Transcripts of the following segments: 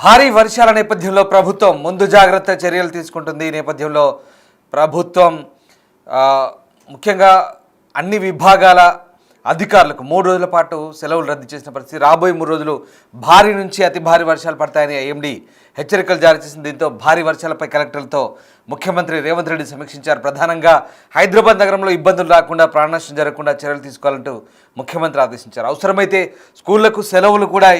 భారీ వర్షాల నేపథ్యంలో ప్రభుత్వం ముందు జాగ్రత్త చర్యలు తీసుకుంటుంది. ఈ నేపథ్యంలో ప్రభుత్వం ముఖ్యంగా అన్ని విభాగాల అధికారులకు 3 రోజుల పాటు సెలవులు రద్దు చేసిన పరిస్థితి. రాబోయే 3 రోజులు భారీ నుంచి అతి భారీ వర్షాలు పడతాయని ఐఎండీ హెచ్చరికలు జారీ చేసింది. దీంతో భారీ వర్షాలపై కలెక్టర్లతో ముఖ్యమంత్రి రేవంత్ రెడ్డి సమీక్షించారు. ప్రధానంగా హైదరాబాద్ నగరంలో ఇబ్బందులు రాకుండా, ప్రాణనష్టం జరగకుండా చర్యలు తీసుకోవాలంటూ ముఖ్యమంత్రి ఆదేశించారు. అవసరమైతే స్కూళ్లకు సెలవులు కూడా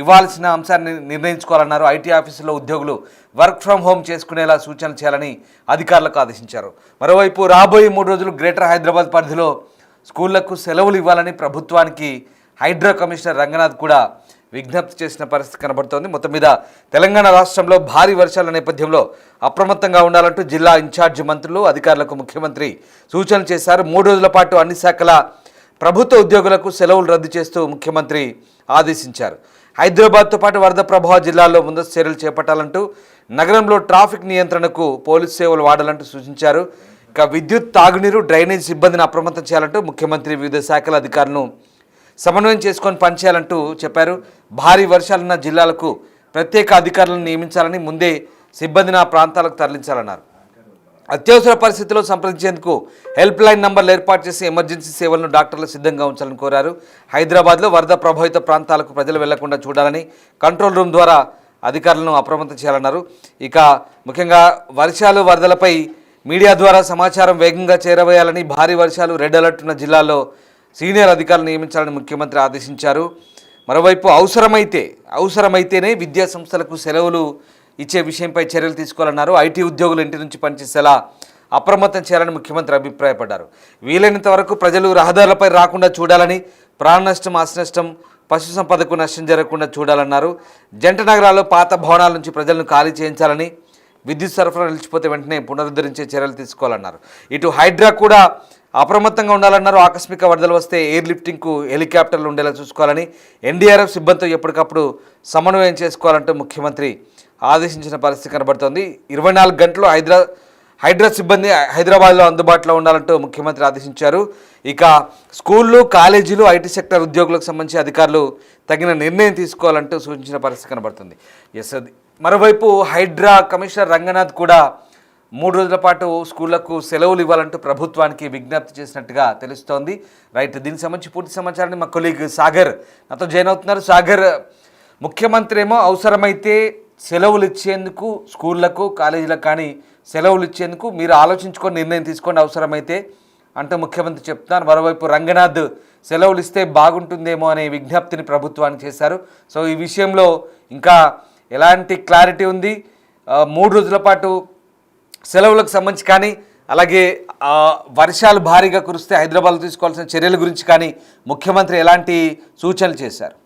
ఇవ్వాల్సిన అంశాన్ని నిర్ణయించుకోవాలన్నారు. ఐటీ ఆఫీసుల్లో ఉద్యోగులు వర్క్ ఫ్రం హోమ్ చేసుకునేలా సూచనలు చేయాలని అధికారులకు ఆదేశించారు. మరోవైపు రాబోయే 3 రోజులు గ్రేటర్ హైదరాబాద్ పరిధిలో స్కూళ్లకు సెలవులు ఇవ్వాలని ప్రభుత్వానికి హైడ్రా కమిషనర్ రంగనాథ్ కూడా విజ్ఞప్తి చేసిన పరిస్థితి కనబడుతోంది. మొత్తం మీద తెలంగాణ రాష్ట్రంలో భారీ వర్షాల నేపథ్యంలో అప్రమత్తంగా ఉండాలంటూ జిల్లా ఇన్ఛార్జి మంత్రులు అధికారులకు ముఖ్యమంత్రి సూచనలు చేశారు. 3 రోజుల పాటు అన్ని శాఖల ప్రభుత్వ ఉద్యోగులకు సెలవులు రద్దు చేస్తూ ముఖ్యమంత్రి ఆదేశించారు. హైదరాబాద్తో పాటు వరద ప్రభావ జిల్లాల్లో ముందస్తు చర్యలు చేపట్టాలంటూ, నగరంలో ట్రాఫిక్ నియంత్రణకు పోలీసు సేవలు వాడాలంటూ సూచించారు. ఇక విద్యుత్, తాగునీరు, డ్రైనేజ్ సిబ్బందిని అప్రమత్తం చేయాలంటూ ముఖ్యమంత్రి వివిధ శాఖల అధికారులను సమన్వయం చేసుకొని పనిచేయాలంటూ చెప్పారు. భారీ వర్షాలున్న జిల్లాలకు ప్రత్యేక అధికారులను నియమించాలని, ముందే సిబ్బందిని ఆ ప్రాంతాలకు తరలించాలన్నారు. అత్యవసర పరిస్థితుల్లో సంప్రదించేందుకు హెల్ప్ లైన్ నంబర్లు ఏర్పాటు చేసి ఎమర్జెన్సీ సేవలను డాక్టర్లు సిద్ధంగా ఉంచాలని కోరారు. హైదరాబాద్లో వరద ప్రభావిత ప్రాంతాలకు ప్రజలు వెళ్లకుండా చూడాలని, కంట్రోల్ రూమ్ ద్వారా అధికారులను అప్రమత్తం చేయాలన్నారు. ఇక ముఖ్యంగా వర్షాలు, వరదలపై మీడియా ద్వారా సమాచారం వేగంగా చేరవేయాలని, భారీ వర్షాలు, రెడ్ అలర్ట్ ఉన్న జిల్లాల్లో సీనియర్ అధికారులు నియమించాలని ముఖ్యమంత్రి ఆదేశించారు. మరోవైపు అవసరమైతేనే విద్యా సంస్థలకు సెలవులు ఇచ్చే విషయంపై చర్యలు తీసుకోవాలన్నారు. ఐటీ ఉద్యోగులు ఇంటి నుంచి పనిచేసేలా అప్రమత్తం చేయాలని ముఖ్యమంత్రి అభిప్రాయపడ్డారు. వీలైనంత వరకు ప్రజలు రహదారులపై రాకుండా చూడాలని, ప్రాణ నష్టం, ఆస్తి నష్టం, పశు సంపదకు నష్టం జరగకుండా చూడాలన్నారు. జంట నగరాల్లో పాత భవనాల నుంచి ప్రజలను ఖాళీ చేయించాలని, విద్యుత్ సరఫరా నిలిచిపోతే వెంటనే పునరుద్ధరించే చర్యలు తీసుకోవాలన్నారు. ఇటు హైడ్రా కూడా అప్రమత్తంగా ఉండాలన్నారు. ఆకస్మిక వరదలు వస్తే ఎయిర్ లిఫ్టింగ్కు హెలికాప్టర్లు ఉండేలా చూసుకోవాలని, ఎన్డీఆర్ఎఫ్ సిబ్బందితో ఎప్పటికప్పుడు సమన్వయం చేసుకోవాలంటూ ముఖ్యమంత్రి ఆదేశించిన పరిస్థితి కనబడుతోంది. 24 గంటలు హైడ్రా సిబ్బంది హైదరాబాద్లో అందుబాటులో ఉండాలంటూ ముఖ్యమంత్రి ఆదేశించారు. ఇక స్కూళ్ళు, కాలేజీలు, ఐటీ సెక్టర్ ఉద్యోగులకు సంబంధించి అధికారులు తగిన నిర్ణయం తీసుకోవాలంటూ సూచించిన పరిస్థితి కనబడుతుంది. మరోవైపు హైడ్రా కమిషనర్ రంగనాథ్ కూడా 3 రోజుల పాటు స్కూళ్లకు సెలవులు ఇవ్వాలంటూ ప్రభుత్వానికి విజ్ఞప్తి చేసినట్టుగా తెలుస్తోంది. రైట్, దీనికి సంబంధించి పూర్తి సమాచారాన్ని మా కొలీగ్ సాగర్ నాతో జాయిన్ అవుతున్నారు. సాగర్, ముఖ్యమంత్రి ఏమో అవసరమైతే సెలవులు ఇచ్చేందుకు స్కూళ్లకు, కాలేజీలకు కానీ సెలవులు ఇచ్చేందుకు మీరు ఆలోచించుకొని నిర్ణయం తీసుకోండి అవసరమైతే అంటూ ముఖ్యమంత్రి చెప్తున్నారు. మరోవైపు రంగనాథ్ సెలవులు ఇస్తే బాగుంటుందేమో అనే విజ్ఞప్తిని ప్రభుత్వానికి చేశారు. సో ఈ విషయంలో ఇంకా ఎలాంటి క్లారిటీ ఉంది? 3 రోజుల పాటు సెలవులకు సంబంధించి కానీ, అలాగే వర్షాలు భారీగా కురిస్తే హైదరాబాద్లో తీసుకోవాల్సిన చర్యల గురించి కానీ ముఖ్యమంత్రి ఎలాంటి సూచనలు చేశారు?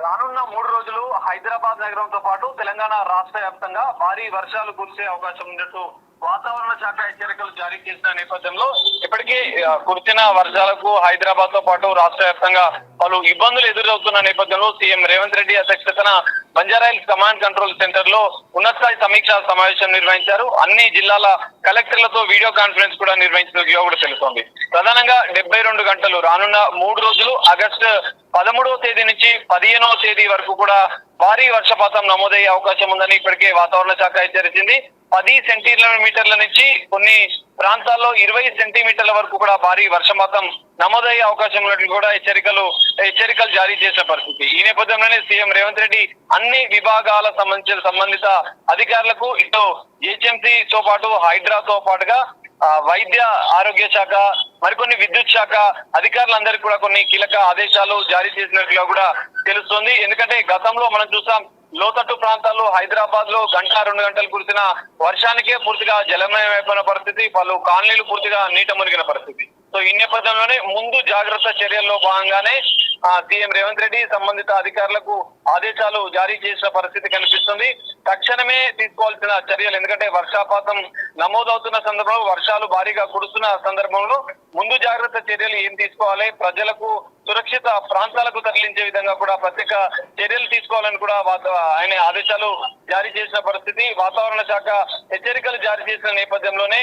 రానున్న 3 రోజులు హైదరాబాద్ నగరంతో పాటు తెలంగాణ రాష్ట్ర వ్యాప్తంగా భారీ వర్షాలు కురిసే అవకాశం ఉన్నట్టు వాతావరణ శాఖ హెచ్చరికలు జారీ చేసిన నేపథ్యంలో ఇప్పటికే కురిసిన వర్షాలకు హైదరాబాద్ తో పాటు రాష్ట్ర వ్యాప్తంగా పలు ఇబ్బందులు ఎదురవుతున్న నేపథ్యంలో సీఎం రేవంత్ రెడ్డి అధ్యక్షతన బంజారాహిల్స్ కమాండ్ కంట్రోల్ సెంటర్ లో ఉన్నతస్థాయి సమీక్షా సమావేశం నిర్వహించారు. అన్ని జిల్లాల కలెక్టర్లతో వీడియో కాన్ఫరెన్స్ కూడా నిర్వహించినట్టుగా కూడా తెలుస్తోంది. ప్రధానంగా 72 గంటలు రానున్న 3 రోజులు ఆగస్టు 13వ తేదీ నుంచి 15వ తేదీ వరకు కూడా భారీ వర్షపాతం నమోదయ్యే అవకాశం ఉందని ఇప్పటికే వాతావరణ శాఖ హెచ్చరించింది. 10 సెంటీమీటర్ల నుంచి కొన్ని ప్రాంతాల్లో 20 సెంటీమీటర్ల వరకు కూడా భారీ వర్షపాతం నమోదయ్యే అవకాశం ఉన్నట్లు కూడా హెచ్చరికలు జారీ చేసిన పరిస్థితి. ఈ నేపథ్యంలోనే సీఎం రేవంత్ రెడ్డి అన్ని విభాగాల సంబంధిత అధికారులకు ఇటు జిహెచ్ఎంసీతో పాటు హైడ్రాతో పాటుగా వైద్య ఆరోగ్య శాఖ, మరికొన్ని విద్యుత్ శాఖ అధికారులందరికీ కూడా కొన్ని కీలక ఆదేశాలు జారీ చేసినట్లుగా కూడా తెలుస్తోంది. ఎందుకంటే గతంలో మనం చూసాం, లోతట్టు ప్రాంతాల్లో హైదరాబాద్ లో 1-2 గంటలు కురిసిన వర్షానికే పూర్తిగా జలమయం అయిపోయిన పరిస్థితి, పలు కాలనీలు పూర్తిగా నీట మునిగిన పరిస్థితి. సో ఈ నేపథ్యంలోనే ముందు జాగ్రత్త చర్యల్లో భాగంగానే సీఎం రేవంత్ రెడ్డి సంబంధిత అధికారులకు ఆదేశాలు జారీ చేసిన పరిస్థితి కనిపిస్తుంది. తక్షణమే తీసుకోవాల్సిన చర్యలు, ఎందుకంటే వర్షపాతం నమోదవుతున్న సందర్భంలో, వర్షాలు భారీగా కురుస్తున్న సందర్భంలో ముందు జాగ్రత్త చర్యలు ఏం తీసుకోవాలి, ప్రజలకు సురక్షిత ప్రాంతాలకు తరలించే విధంగా కూడా ప్రత్యేక చర్యలు తీసుకోవాలని కూడా ఆయన ఆదేశాలు జారీ చేసిన పరిస్థితి. వాతావరణ శాఖ హెచ్చరికలు జారీ చేసిన నేపథ్యంలోనే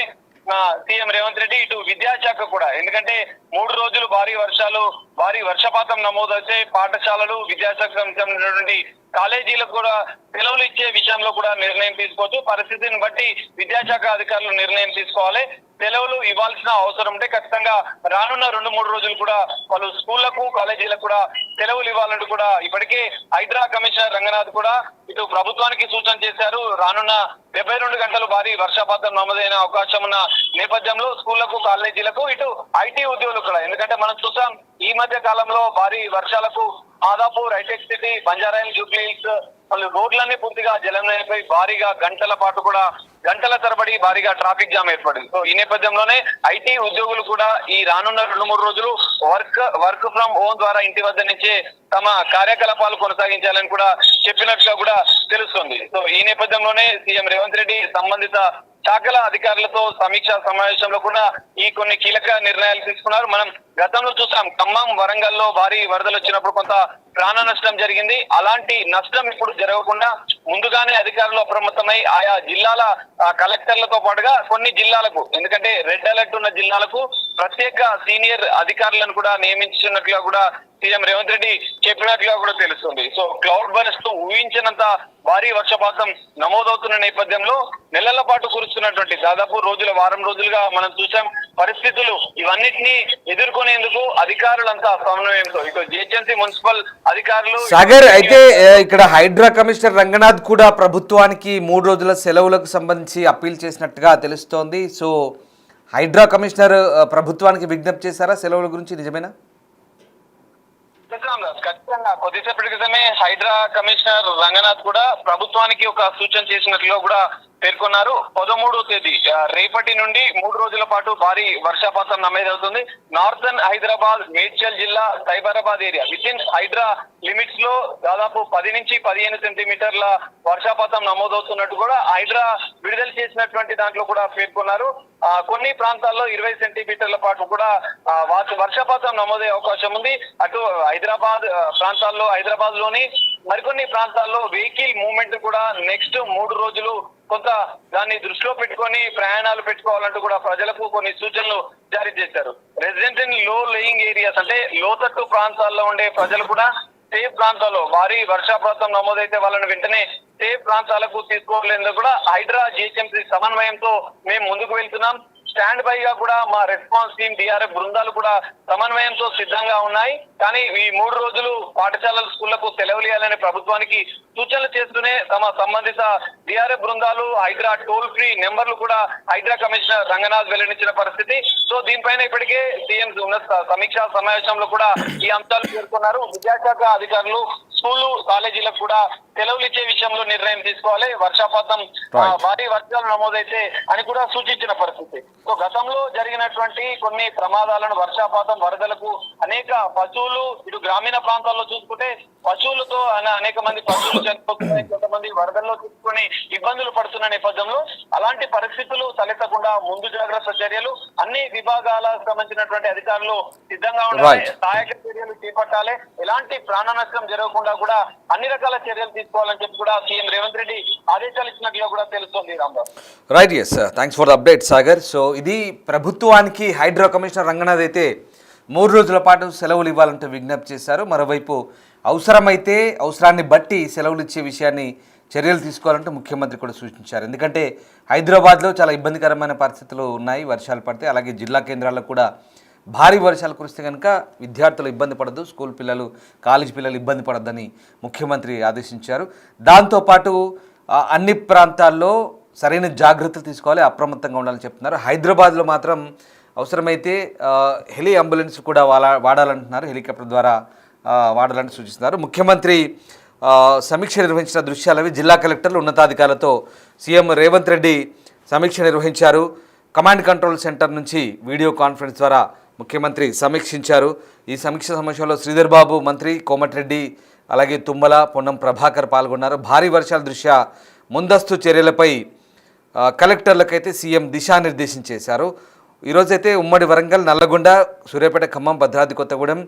సీఎం రేవంత్ రెడ్డి, ఇటు విద్యాశాఖ కూడా. ఎందుకంటే 3 రోజులు భారీ వర్షపాతం నమోదైతే పాఠశాలలు, విద్యాశాఖ సంబంధించినటువంటి కాలేజీలకు కూడా సెలవులు ఇచ్చే విషయంలో కూడా నిర్ణయం తీసుకోవచ్చు. పరిస్థితిని బట్టి విద్యాశాఖ అధికారులు నిర్ణయం తీసుకోవాలి. సెలవులు ఇవ్వాల్సిన అవసరం ఉంటే ఖచ్చితంగా రానున్న 2-3 రోజులు కూడా వాళ్ళు స్కూళ్లకు, కాలేజీలకు కూడా సెలవులు ఇవ్వాలంటూ కూడా ఇప్పటికే హైడ్రా కమిషనర్ రంగనాథ్ కూడా ఇటు ప్రభుత్వానికి సూచన చేశారు. రానున్న 72 గంటలు భారీ వర్షపాతం నమోదైన అవకాశం ఉన్న నేపథ్యంలో స్కూళ్లకు, కాలేజీలకు, ఇటు ఐటీ ఉద్యోగులు కూడా. ఎందుకంటే మనం చూసాం ఈ మధ్య కాలంలో భారీ వర్షాలకు Madhapur, Hitec City, Banjara Hills, Jubilee Hills వాళ్ళు రోడ్లన్నీ పూర్తిగా జలంపై భారీగా గంటల తరబడి భారీగా ట్రాఫిక్ జామ్ ఏర్పడింది. సో ఈ నేపథ్యంలోనే ఐటీ ఉద్యోగులు కూడా ఈ రానున్న 2-3 రోజులు వర్క్ ఫ్రమ్ హోమ్ ద్వారా ఇంటి వద్ద నుంచే తమ కార్యకలాపాలు కొనసాగించాలని కూడా చెప్పినట్టుగా కూడా తెలుస్తుంది. సో ఈ నేపథ్యంలోనే సీఎం రేవంత్ రెడ్డి సంబంధిత శాఖల అధికారులతో సమీక్షా సమావేశంలో కూడా ఈ కొన్ని కీలక నిర్ణయాలు తీసుకున్నారు. మనం గతంలో చూసాం ఖమ్మం, వరంగల్లో భారీ వరదలు వచ్చినప్పుడు కొంత ప్రాణ నష్టం జరిగింది. అలాంటి నష్టం ఇప్పుడు జరగకుండా ముందుగానే అధికారులు అప్రమత్తమై ఆయా జిల్లాల కలెక్టర్లతో పాటుగా కొన్ని జిల్లాలకు, ఎందుకంటే రెడ్ అలర్ట్ ఉన్న జిల్లాలకు ప్రత్యేక సీనియర్ అధికారులను కూడా నియమించినట్లుగా కూడా సీఎం రేవంత్ రెడ్డి చెప్పినట్లుగా కూడా తెలుస్తుంది. సో క్లౌడ్ బర్స్ట్ ఊహించినంత భారీ వర్షపాతం నమోదవుతున్న నేపథ్యంలో నెలల పాటు కురుస్తున్నటువంటి దాదాపు వారం రోజులుగా మనం చూసాం. పరిస్థితులు ఇవన్నిటినీ ఎదుర్కొనేందుకు అధికారులంతా సమన్వయంతో ఇటు జిహెచ్ఎంసీ మున్సిపల్ అధికారులు సాగర్ అయితే ఇక్కడ హైడ్రా కమిషనర్ రంగనాథ్ కూడా ప్రభుత్వానికి 3 రోజుల సెలవులకు సంబంధించి అప్పీల్ చేసినట్టుగా తెలుస్తోంది. సో హైడ్రా కమిషనర్ ప్రభుత్వానికి విజ్ఞప్తి చేశారా సెలవుల గురించి, నిజమేనా? ఖచ్చితంగా కొద్దిసేపటి క్రితమే హైడ్రా కమిషనర్ రంగనాథ్ కూడా ప్రభుత్వానికి ఒక సూచన చేసినట్లుగా కూడా పేర్కొన్నారు. 13వ తేదీ రేపటి నుండి 3 రోజుల పాటు భారీ వర్షపాతం నమోదవుతుంది. నార్థన్ హైదరాబాద్, మేడ్చల్ జిల్లా, Cyberabad area with in HYDRAA limits లో దాదాపు 10 నుంచి 15 సెంటీమీటర్ల వర్షపాతం నమోదవుతున్నట్టు కూడా హైడ్రా విడుదల చేసినటువంటి దాంట్లో కూడా పేర్కొన్నారు. కొన్ని ప్రాంతాల్లో 20 సెంటీమీటర్ల పాటు కూడా వర్షపాతం నమోదయ్యే అవకాశం ఉంది. అటు హైదరాబాద్ లోని మరికొన్ని ప్రాంతాల్లో వెహికల్ మూవ్మెంట్ కూడా నెక్స్ట్ 3 రోజులు కొంత దాన్ని దృష్టిలో పెట్టుకొని ప్రయాణాలు పెట్టుకోవాలంటూ కూడా ప్రజలకు కొన్ని సూచనలు జారీ చేశారు. రెసిడెంట్ ఇన్ లో లేయింగ్ ఏరియాస్ అంటే లోతట్టు ప్రాంతాల్లో ఉండే ప్రజలు కూడా సేఫ్ ప్రాంతాల్లో భారీ వర్షపాతం నమోదైతే వాళ్ళని వెంటనే సేఫ్ ప్రాంతాలకు తీసుకోవాలని కూడా హైడ్రా జిహెచ్ఎంసీ సమన్వయంతో మేము ముందుకు వెళ్తున్నాం. స్టాండ్ బై గా కూడా మా రెస్పాన్స్ టీమ్, డిఆర్ఎఫ్ బృందాలు కూడా సమన్వయంతో సిద్ధంగా ఉన్నాయి. కానీ ఈ 3 రోజులు పాఠశాలల, స్కూళ్లకు సెలవులు ఇవ్వాలని ప్రభుత్వానికి సూచనలు చేస్తూనే తమ సంబంధిత డిఆర్ఎఫ్ బృందాలు హైడ్రా టోల్ ఫ్రీ నెంబర్లు కూడా హైడ్రా కమిషనర్ రంగనాథ్ వెల్లడించిన పరిస్థితి. సో దీనిపైన ఇప్పటికే సీఎం ఉన్నత సమీక్షా సమావేశంలో కూడా ఈ అంశాలు పేర్కొన్నారు. విద్యాశాఖ అధికారులు స్కూళ్లు, కాలేజీలకు కూడా సెలవులు ఇచ్చే విషయంలో నిర్ణయం తీసుకోవాలి. వర్షపాతం భారీ వర్షాలు నమోదైతే అని కూడా సూచించిన పరిస్థితి. సో గతంలో జరిగినటువంటి కొన్ని ప్రమాదాలను, వర్షపాతం, వరదలకు అనేక పశువులు, ఇటు గ్రామీణ ప్రాంతాల్లో చూసుకుంటే పశువులతో అనేక మంది పశువులు చనిపోతున్నాయి, కొంతమంది వరదల్లో తీసుకొని ఇబ్బందులు పడుతున్న నేపథ్యంలో అలాంటి పరిస్థితులు తలెత్తకుండా ముందు జాగ్రత్త చర్యలు అన్ని విభాగాలకు సంబంధించినటువంటి అధికారులు సిద్ధంగా ఉండాలి. సహాయక చర్యలు చేపట్టాలి. ఎలాంటి ప్రాణ నష్టం జరగకుండా కూడా అన్ని రకాల చర్యలు తీసుకోవాలని చెప్పి కూడా సీఎం రేవంత్ రెడ్డి ఆదేశాలు ఇచ్చినట్లుగా కూడా తెలుస్తోంది. Rambabu right, yes, thanks for the update Sagar. So ఇది ప్రభుత్వానికి హైడ్రా కమిషనర్ రంగనాథ్ అయితే 3 రోజుల పాటు సెలవులు ఇవ్వాలంటూ విజ్ఞప్తి చేశారు. మరోవైపు అవసరమైతే అవసరాన్ని బట్టి సెలవులు ఇచ్చే విషయాన్ని చర్యలు తీసుకోవాలంటూ ముఖ్యమంత్రి కూడా సూచించారు. ఎందుకంటే హైదరాబాద్లో చాలా ఇబ్బందికరమైన పరిస్థితులు ఉన్నాయి వర్షాలు పడితే. అలాగే జిల్లా కేంద్రాల్లో కూడా భారీ వర్షాలు కురిస్తే కనుక విద్యార్థులు ఇబ్బంది పడద్దు, స్కూల్ పిల్లలు, కాలేజ్ పిల్లలు ఇబ్బంది పడద్దని ముఖ్యమంత్రి ఆదేశించారు. దాంతోపాటు అన్ని ప్రాంతాల్లో సరైన జాగ్రత్తలు తీసుకోవాలి, అప్రమత్తంగా ఉండాలని చెప్తున్నారు. హైదరాబాద్లో మాత్రం అవసరమైతే హెలి అంబులెన్స్ కూడా వాడాలంటున్నారు, హెలికాప్టర్ ద్వారా వాడాలని సూచిస్తున్నారు. ముఖ్యమంత్రి సమీక్ష నిర్వహించిన దృశ్యాలవి. జిల్లా కలెక్టర్లు, ఉన్నతాధికారులతో సీఎం రేవంత్ రెడ్డి సమీక్ష నిర్వహించారు. కమాండ్ కంట్రోల్ సెంటర్ నుంచి వీడియో కాన్ఫరెన్స్ ద్వారా ముఖ్యమంత్రి సమీక్షించారు. ఈ సమీక్ష సమావేశంలో శ్రీధర్ బాబు, మంత్రి కోమటిరెడ్డి, అలాగే తుమ్మల, పొన్నం ప్రభాకర్ పాల్గొన్నారు. భారీ వర్షాల దృష్ట్యా ముందస్తు చర్యలపై కలెక్టర్లకైతే సీఎం దిశానిర్దేశం చేశారు. ఈరోజైతే ఉమ్మడి వరంగల్, నల్లగొండ, సూర్యాపేట, ఖమ్మం, భద్రాద్రి కొత్తగూడెం,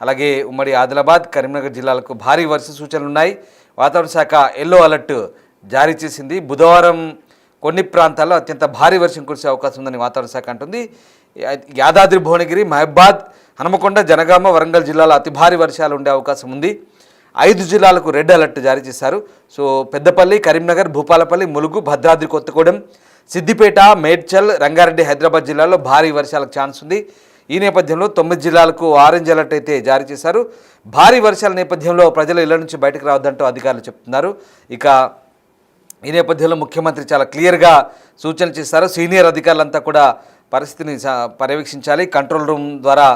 అలాగే ఉమ్మడి ఆదిలాబాద్, కరీంనగర్ జిల్లాలకు భారీ వర్ష సూచనలు ఉన్నాయి. వాతావరణ శాఖ ఎల్లో అలర్ట్ జారీ చేసింది. బుధవారం కొన్ని ప్రాంతాల్లో అత్యంత భారీ వర్షం కురిసే అవకాశం ఉందని వాతావరణ శాఖ అంటుంది. యాదాద్రి, భువనగిరి, మహబాద్, హనుమకొండ, జనగామ, వరంగల్ జిల్లాలో అతి భారీ వర్షాలు ఉండే అవకాశం ఉంది. 5 జిల్లాలకు రెడ్ అలర్ట్ జారీ చేశారు. సో పెద్దపల్లి, కరీంనగర్, భూపాలపల్లి, ములుగు, భద్రాద్రి కొత్తగూడెం, సిద్దిపేట, మేడ్చల్, రంగారెడ్డి, హైదరాబాద్ జిల్లాల్లో భారీ వర్షాలకు ఛాన్స్ ఉంది. ఈ నేపథ్యంలో 9 జిల్లాలకు ఆరెంజ్ అలర్ట్ అయితే జారీ చేశారు. భారీ వర్షాల నేపథ్యంలో ప్రజలు ఇళ్ల నుంచి బయటకు రావద్దంటూ అధికారులు చెప్తున్నారు. ఇక ఈ నేపథ్యంలో ముఖ్యమంత్రి చాలా క్లియర్గా సూచనలు చేశారు. సీనియర్ అధికారులంతా కూడా పరిస్థితిని పర్యవేక్షించాలి, కంట్రోల్ రూమ్ ద్వారా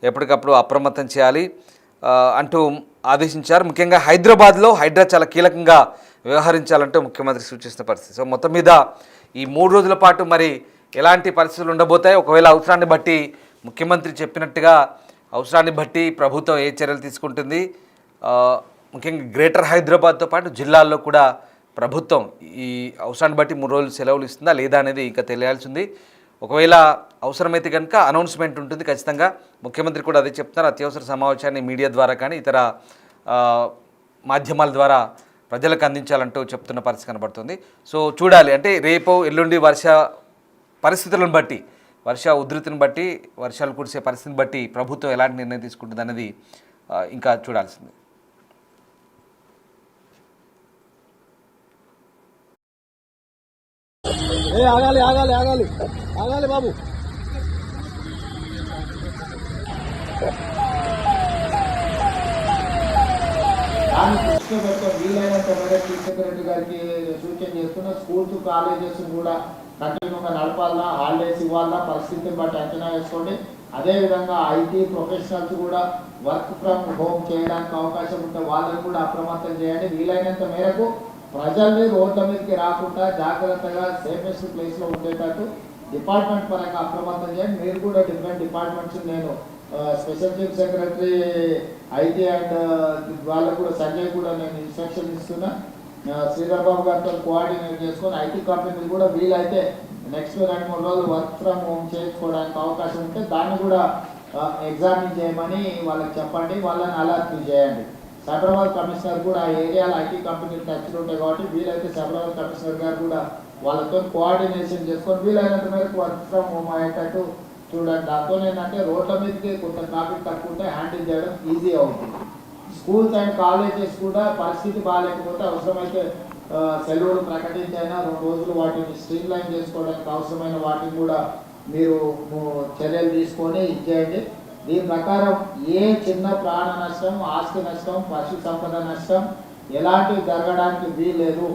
ఎప్పటికప్పుడు అప్రమత్తం చేయాలి అంటూ ఆదేశించారు. ముఖ్యంగా హైదరాబాద్లో హైడ్రా చాలా కీలకంగా వ్యవహరించాలంటూ ముఖ్యమంత్రి సూచిస్తున్న పరిస్థితి. సో మొత్తం మీద ఈ 3 రోజుల పాటు మరి ఎలాంటి పరిస్థితులు ఉండబోతాయి, ఒకవేళ అవసరాన్ని బట్టి ముఖ్యమంత్రి చెప్పినట్టుగా అవసరాన్ని బట్టి ప్రభుత్వం ఏ చర్యలు తీసుకుంటుంది, ముఖ్యంగా గ్రేటర్ హైదరాబాద్తో పాటు జిల్లాల్లో కూడా ప్రభుత్వం ఈ అవసరాన్ని బట్టి 3 రోజులు సెలవులు ఇస్తుందా లేదా అనేది ఇంకా తెలియాల్సింది. ఒకవేళ అవసరమైతే కనుక అనౌన్స్మెంట్ ఉంటుంది ఖచ్చితంగా. ముఖ్యమంత్రి కూడా అదే చెప్తున్నారు. అత్యవసర సమావేశాన్ని మీడియా ద్వారా కానీ ఇతర మాధ్యమాల ద్వారా ప్రజలకు అందించాలంటూ చెప్తున్న పరిస్థితి కనబడుతుంది. సో చూడాలి, అంటే రేపు ఎల్లుండి వర్ష పరిస్థితులను బట్టి, వర్ష ఉధృతిని బట్టి, వర్షాలు కురిసే పరిస్థితిని బట్టి ప్రభుత్వం ఎలాంటి నిర్ణయం తీసుకుంటుంది అనేది ఇంకా చూడాల్సింది. ఆగాలి ఆగాలి ఆగాలి ఆగాలి బాబు. దాన్ని దృష్టిలో పెట్టుకొని వీలైనంత మేరకు చీఫ్ సెక్రటరీ గారికి సూచన చేస్తున్న స్కూల్స్, కాలేజెస్ కూడా కంటిన్యూగా నడపాలన్నా, హాలిడేస్ ఇవ్వాలన్నా పరిస్థితిని బట్టి అంచనా వేసుకోండి. అదేవిధంగా ఐటీ ప్రొఫెషనల్స్ కూడా వర్క్ ఫ్రమ్ హోమ్ చేయడానికి అవకాశం ఉంటే వాళ్ళని కూడా అప్రమత్తం చేయండి. వీలైనంత మేరకు ప్రజల్ని రోడ్ల మీదకి రాకుండా జాగ్రత్తగా సేఫెస్ట్ ప్లేస్లో ఉండేటట్టు డిపార్ట్మెంట్ పరంగా అప్రమత్తం చేయండి. మీరు కూడా డిఫరెంట్ డిపార్ట్మెంట్స్, నేను special chief secretary IT and వాళ్ళకు కూడా సంజయ్ కూడా నేను ఇన్స్ట్రక్షన్ ఇస్తున్నా. శ్రీధర్ బాబు గారితో కోఆర్డినేట్ చేసుకొని ఐటీ కంపెనీలు కూడా వీలైతే నెక్స్ట్ 2-3 రోజులు వర్క్ ఫ్రమ్ హోమ్ చేసుకోవడానికి అవకాశం ఉంటే దాన్ని కూడా ఎగ్జామిన్ చేయమని వాళ్ళకి చెప్పండి, వాళ్ళని అలర్ట్ చేయండి. సైబరాబాద్ కమిషనర్ కూడా ఆ ఏరియాలో ఐటీ కంపెనీలు టచ్లు ఉంటాయి కాబట్టి వీలైతే సైబరాబాద్ కమిషనర్ గారు కూడా వాళ్ళతో కోఆర్డినేషన్ చేసుకొని వీలైనంత మేరకు వర్క్ ఫ్రమ్ హోమ్ అయ్యేటట్టు చూడండి. దాంతో ఏంటంటే రోడ్ల మీదకి కొంత ట్రాఫిక్ తక్కువ ఉంటే హ్యాండిల్ చేయడం ఈజీ అవుతుంది. స్కూల్స్ అండ్ కాలేజెస్ కూడా పరిస్థితి బాగాలేకపోతే అవసరమైతే సెలవులు ప్రకటించైనా 2 రోజులు వాటిని స్ట్రీమ్ లైన్ చేసుకోవడానికి అవసరమైన వాటిని కూడా మీరు చర్యలు తీసుకొని ఇచ్చేయండి. దీని ప్రకారం ఏ చిన్న ప్రాణ నష్టం, ఆస్తి నష్టం, పశు సంపద నష్టం ఎలాంటివి జరగడానికి వీల్లేదు.